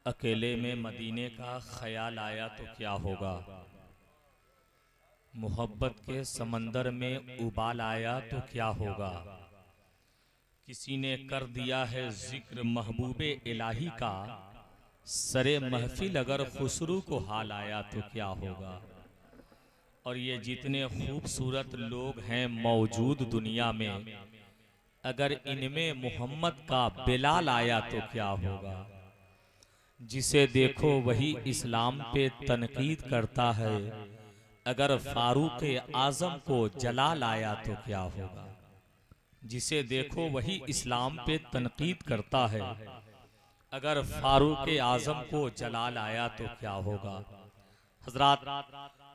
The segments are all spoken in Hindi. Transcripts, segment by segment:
अकेले में मदीने का ख्याल आया तो क्या होगा। मोहब्बत के समंदर में उबाल आया तो क्या होगा। किसी ने कर दिया है जिक्र महबूबे इलाही का, सरे महफिल अगर खुसरू को हाल आया तो क्या होगा। और ये जितने खूबसूरत लोग हैं मौजूद दुनिया में, अगर इनमें मोहम्मद का बिलाल आया तो क्या होगा। जिसे देखो वही इस्लाम पे तनकीद करता है, अगर फारूक आजम को जलाल आया तो क्या होगा। जिसे देखो वही इस्लाम पे तनकीद करता है, अगर फारूक आजम को जलाल आया तो क्या होगा। हजरात,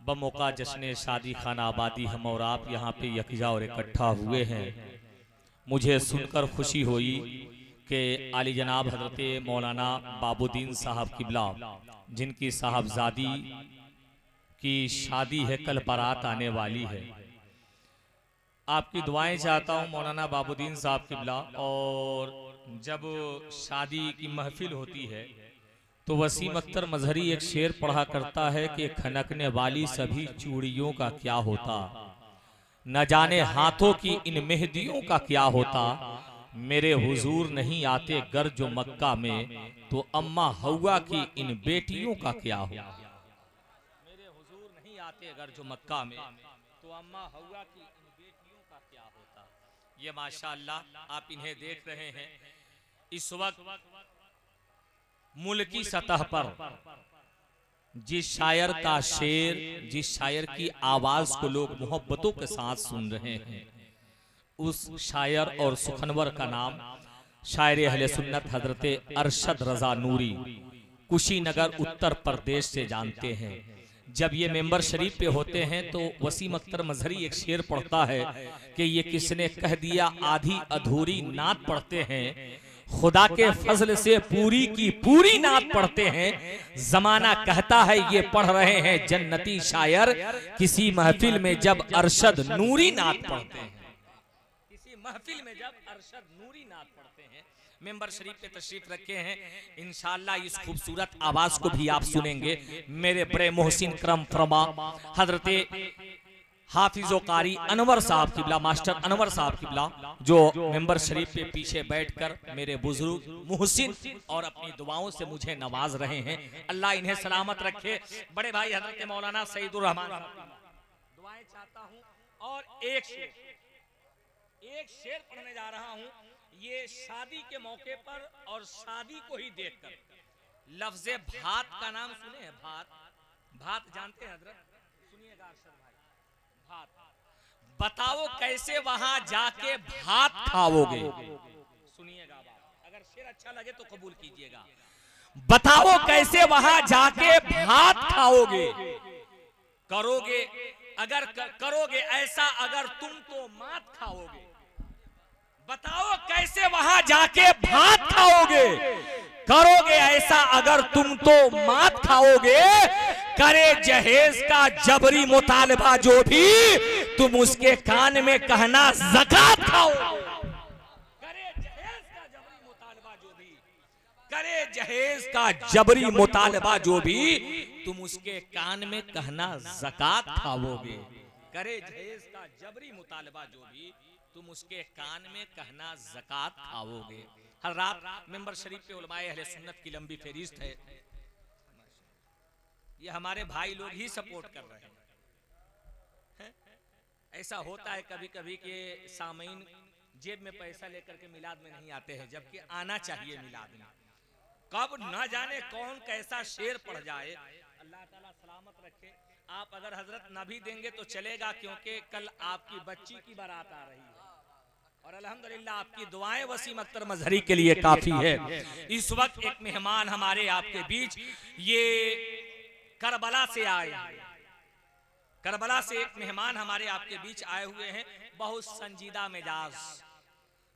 बमौका जश्न शादी खाना आबादी हम और आप यहाँ पे यकजा और इकट्ठा हुए हैं। मुझे सुनकर खुशी हुई कि आली जनाब हजरत मौलाना बाबुद्दीन साहब किबला, जिनकी साहबजादी की शादी है, कल बारात आने वाली है। आपकी दुआएं चाहता हूँ मौलाना बाबुद्दीन साहब किबला। और जब शादी की महफिल होती है तो वसीम अख्तर मजहरी एक शेर पढ़ा करता है कि खनकने वाली सभी चूड़ियों का क्या होता, न जाने हाथों की इन मेहंदियों का क्या होता। मेरे हुजूर नहीं आते गर जो मक्का में, तो अम्मा हव्वा की इन बेटियों का क्या होता। मेरे हुजूर नहीं आते अगर जो मक्का में, तो अम्मा हव्वा की इन बेटियों का क्या होता। ये माशाअल्लाह आप इन्हें देख रहे हैं। इस वक्त मुल्की सतह पर जिस शायर का शेर, जिस शायर की आवाज को लोग मोहब्बतों के साथ सुन रहे हैं, उस शायर और सुखनवर का नाम शायर अहले सुन्नत हजरत अरशद रजा नूरी कुशीनगर उत्तर प्रदेश से जानते हैं। जब ये मेंबर शरीफ पे होते हैं तो वसीम अख्तर मजहरी एक शेर पढ़ता है कि ये किसने कह दिया आधी अधूरी नात पढ़ते हैं, खुदा के फजल से पूरी की पूरी नात पढ़ते हैं। जमाना कहता है ये पढ़ रहे हैं जन्नती शायर, किसी महफिल में जब अरशद नूरी नात पढ़ते हैं, किसी महफिल में जब अरशद नूरी नात पढ़ते हैं। मेंबर शरीफ पे तशरीफ रखे हैं, इंशाअल्लाह इस खूबसूरत आवाज को भी आप सुनेंगे। मेरे बड़े मोहसिन करम फरमा हजरत हाफिजो कारी अनवर साहब किबला, मास्टर अनवर साहब किबला, जो मेंबर शरीफ पे पीछे बैठकर मेरे बुजुर्ग मुहसिन और अपनी दुआओं से मुझे नवाज रहे हैं। अल्लाह इन्हें सलामत रखे। बड़े भाई हजरत मौलाना सईदुर रहमान दुआएं चाहता हूं। और एक शेर पढ़ने जा रहा हूं, ये शादी के मौके पर और शादी को ही देखकर। लफ्ज़े भात का नाम सुने हैं? भात जानते हैं हजरत? सुनिएगा अरशद भाई, भात बताओ कैसे वहां जाके भात खाओगे। सुनिएगा बात, अगर शेर अच्छा लगे तो कबूल कीजिएगा। बताओ कैसे वहां जाके भात खाओगे। करोगे अगर करोगे ऐसा अगर तुम तो मात खाओगे। बताओ कैसे वहां जाके भात खाओगे। करोगे ऐसा अगर तुम तो मात खाओगे। करे जहेज का जबरी मुतालबा जो भी, तुम उसके कान में कहना ज़कात खाओ। करे जहेज का जबरी मुतालबा जो भी, करे जहेज का जबरी मुतालबा जो भी, तुम उसके कान में कहना ज़कात खाओगे। करे जहेज का जबरी मुतालबा जो भी, तुम उसके कान में कहना ज़कात खाओगे। हर रात मेंबर शरीफ पे उलमाए अहले सुन्नत की लंबी फहरिस्त है। ये हमारे भाई लोग ही सपोर्ट कर रहे हैं। ऐसा होता है कभी कभी कि सामीन जेब में पैसा लेकर के मिलाद में नहीं आते हैं, जबकि आना चाहिए मिलाद में। कब ना जाने कौन कैसा शेर पढ़ जाए। अल्लाह ताला सलामत रखे। आप अगर हजरत ना भी देंगे तो चलेगा, क्योंकि कल आपकी बच्ची की बारात आ रही है और अल्हम्दुलिल्लाह आपकी दुआएं वसीम अख्तर मजहरी के लिए काफी है। इस वक्त एक मेहमान हमारे आपके बीच ये करबला से आए, करबला से एक मेहमान हमारे आपके बीच आए हुए हैं। बहुत संजीदा मिजाज,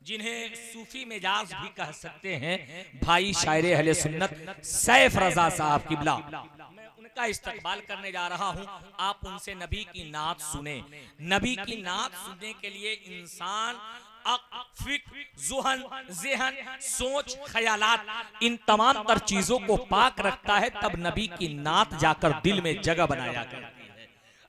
जिन्हें सूफी मिजाज भी कह सकते हैं, भाई शायर अहले सुन्नत सैफ रजा साहब किबला। मैं उनका इस्तकबाल करने जा रहा हूं। आप उनसे नबी की नात सुने। नबी की नात सुनने के लिए इंसान जुहन, ज़हन, सोच, ख्यालात, इन तमाम तर चीजों को पाक रखता है, तब नबी की नात जाकर दिल में जगह बनाया करती है।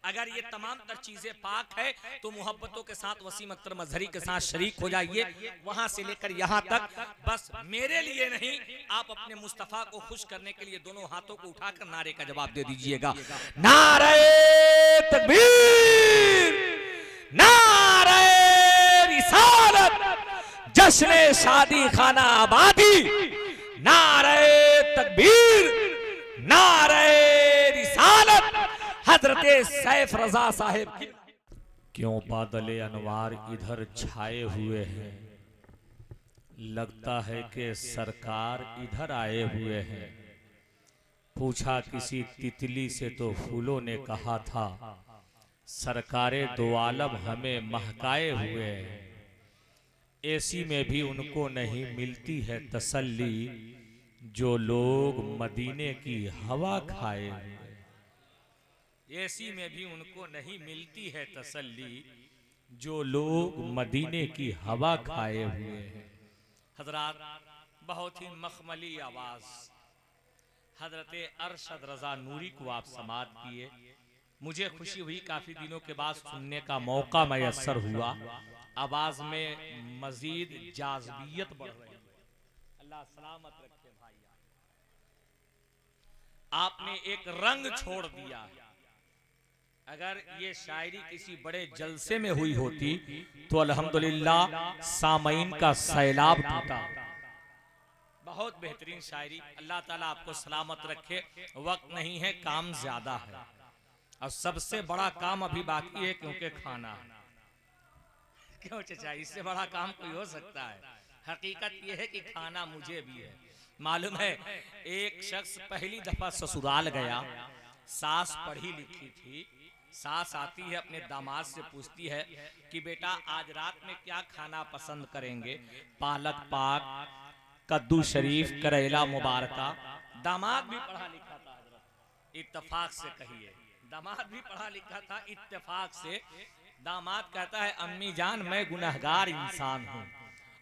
अगर ये तमाम तर चीजें पाक है तो मोहब्बतों के साथ वसीम अख्तर मजहरी के साथ शरीक हो जाइए, वहां से लेकर यहाँ तक। बस मेरे लिए नहीं, आप अपने मुस्तफा को खुश करने के लिए दोनों हाथों को उठाकर नारे का जवाब दे दीजिएगा। नारे तकबीर, नारे रिसालत, जश्न शादी खाना आबादी, नारे तकबीर, नारे रिसालत, हजरते सैफ रजा साहिब की। क्यों बादले अनवार इधर छाए हुए हैं, लगता है कि सरकार इधर आए हुए हैं। पूछा किसी तितली से तो फूलों ने कहा था, सरकारे दो आलम हमें महकाए हुए हैं। ऐसी में भी उनको नहीं मिलती है तसल्ली, जो लोग मदीने की हवा खाए हुए। ऐसी में भी उनको नहीं मिलती है तसल्ली, जो लोग मदीने की हवा खाए हुए हैं। हजरात, बहुत ही मखमली आवाज हजरते अरशद रजा नूरी को आप समात किए। मुझे खुशी हुई, काफी दिनों के बाद सुनने का मौका मैसर हुआ। आवाज में मजीद जाज़बियत बढ़ रही है। अल्लाह सलामत रखे भाई। आपने एक रंग छोड़ दिया। अगर ये शायरी किसी बड़े जलसे में हुई होती तो अल्हम्दुलिल्लाह सामईन का सैलाब टूटा। बहुत बेहतरीन शायरी, अल्लाह ताला आपको सलामत रखे। वक्त नहीं है, काम ज्यादा है, और सबसे बड़ा काम अभी बाकी है, क्योंकि खाना। क्यों चचा, इससे बड़ा काम कोई हो सकता है? हकीकत यह है कि खाना मुझे भी है। मालूम है, एक शख्स पहली दफा ससुराल गया, सास पढ़ी लिखी थी। सास आती है, अपने दामाद से पूछती है कि बेटा आज रात में क्या खाना पसंद करेंगे? पालक पाक, कद्दू शरीफ, करेला मुबारका। दामाद भी पढ़ा लिखा था, इत्तेफाक से कहिए, दामाद भी पढ़ा लिखा था। इत्तेफाक से दामाद कहता है, अम्मी जान मैं गुनहगार इंसान हूँ,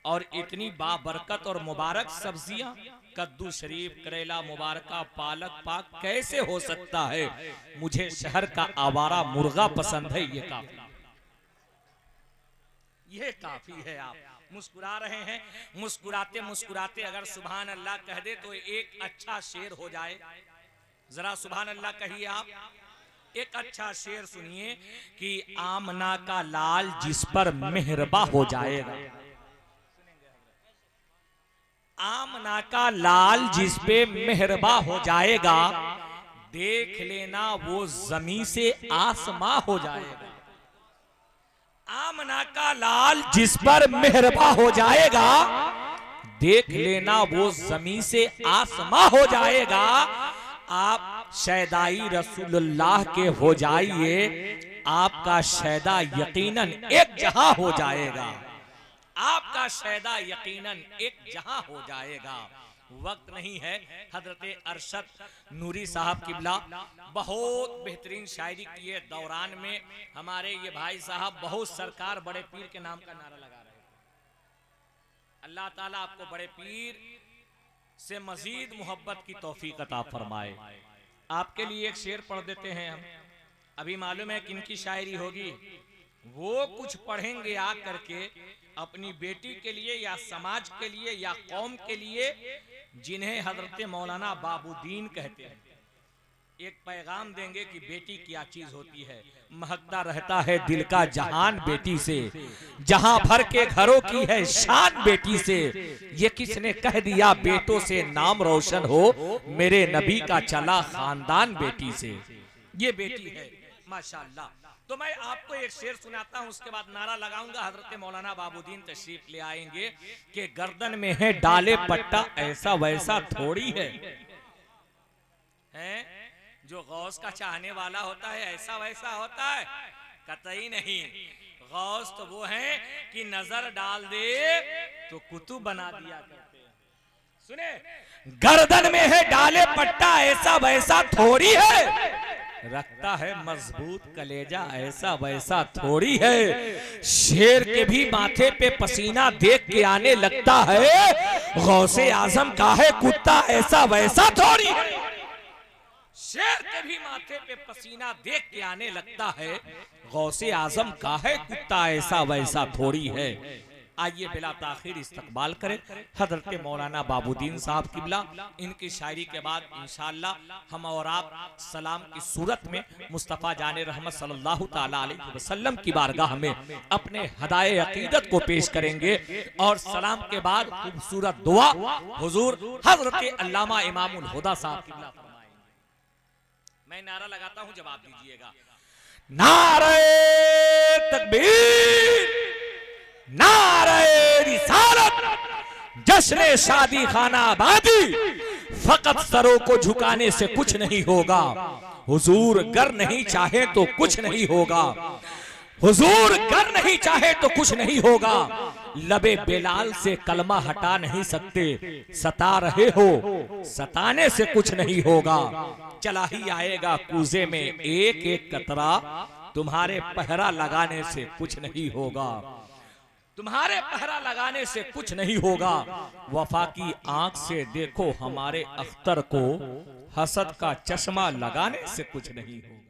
और इतनी बाबरकत और मुबारक सब्जियां, कद्दू शरीफ, करेला मुबारका, पालक पाक कैसे हो सकता है? मुझे शहर का आवारा मुर्गा पसंद है। ये काफी है। आप मुस्कुरा रहे हैं, मुस्कुराते मुस्कुराते अगर सुभान अल्लाह कह दे तो एक अच्छा शेर हो जाए। जरा सुभान अल्लाह कहिए आप। एक अच्छा शेर सुनिए कि आमना का लाल जिस पर मेहरबा हो जाएगा, आमना का लाल जिस पे मेहरबा हो जाएगा, देख लेना वो जमीन से आसमां हो जाएगा। आमना का लाल जिस पर मेहरबा हो जाएगा, देख लेना वो जमीन से आसमां हो जाएगा। आप शैदाई रसूलुल्लाह के हो जाइए, आपका शैदा यकीनन एक जहां हो जाएगा। आपका शैदा यकीनन एक जहां हो जाएगा। वक्त नहीं है। हजरते अरशद नूरी साहब किबला बहुत बेहतरीन शायरी किए। दौरान में हमारे ये भाई साहब बहुत सरकार बड़े पीर के नाम का नारा लगा रहे थे। अल्लाह ताला आपको बड़े पीर से मजीद मोहब्बत की तौफीक अता फरमाए। आपके लिए एक शेर पढ़ देते हैं हम। अभी मालूम है किनकी शायरी होगी। वो कुछ पढ़ेंगे आ करके अपनी बेटी के लिए या समाज के लिए या कौम के लिए, जिन्हें हजरत मौलाना बाबूदीन कहते हैं। एक पैगाम देंगे कि बेटी क्या चीज होती है। महकता रहता है दिल का जहान बेटी से, जहां भर के घरों की है शान बेटी से। ये किसने कह दिया बेटों से नाम रोशन हो, मेरे नबी का चला खानदान बेटी से। ये बेटी है माशाअल्लाह। तो मैं आपको एक शेर सुनाता हूं, उसके बाद नारा लगाऊंगा। हजरत मौलाना बाबूदीन तशरीफ ले आएंगे कि गर्दन में है डाले पट्टा, ऐसा वैसा थोड़ी है। जो गौस का चाहने वाला होता है ऐसा वैसा होता है? कतई नहीं। गौस तो वो है कि नजर डाल दे तो कुतुब बना दिया करते हैं। सुने, गर्दन में है डाले पट्टा, ऐसा वैसा थोड़ी है। रखता है मजबूत कलेजा, ऐसा वैसा थोड़ी है। शेर के भी माथे पे पसीना देख के आने लगता है, गौसे आजम का है कुत्ता, ऐसा वैसा थोड़ी है। शेर के भी माथे पे पसीना देख के आने लगता है, गौसे आजम का है कुत्ता, ऐसा वैसा थोड़ी है। आइए बिला ताखिर इस्तकबाल करें हजरत मौलाना बाबूदीन साहब किबला। इनकी शायरी के बाद इंशाअल्लाह हम और आप सलाम की सूरत में मुस्तफ़ा जाने रहमत सल्लल्लाहु ताला अलैहि वसल्लम की बारगाह में अपने हदाए अकीदत को पेश करेंगे और सलाम के बाद खूबसूरत दुआ हुजूर हजरत अल्लामा इमामुल हुदा साहब किबला फरमाएंगे। मैं नारा लगाता हूं, जवाब दीजिएगा। नारे तकबीर, नारे रिसालत, जश्न शादी खाना आबादी, फकत सरों को झुकाने से कुछ नहीं होगा। हुजूर गर नहीं चाहे तो कुछ नहीं होगा, हुजूर गर नहीं चाहे तो कुछ नहीं होगा। लबे बेलाल से कलमा हटा नहीं सकते, सता रहे हो सताने से कुछ नहीं होगा। चला ही आएगा कूजे में एक एक कतरा, तुम्हारे पहरा लगाने से कुछ नहीं होगा, तुम्हारे पहरा लगाने से कुछ नहीं होगा। वफा की आंख से देखो हमारे अख्तर को, हसद का चश्मा लगाने से कुछ नहीं होगा।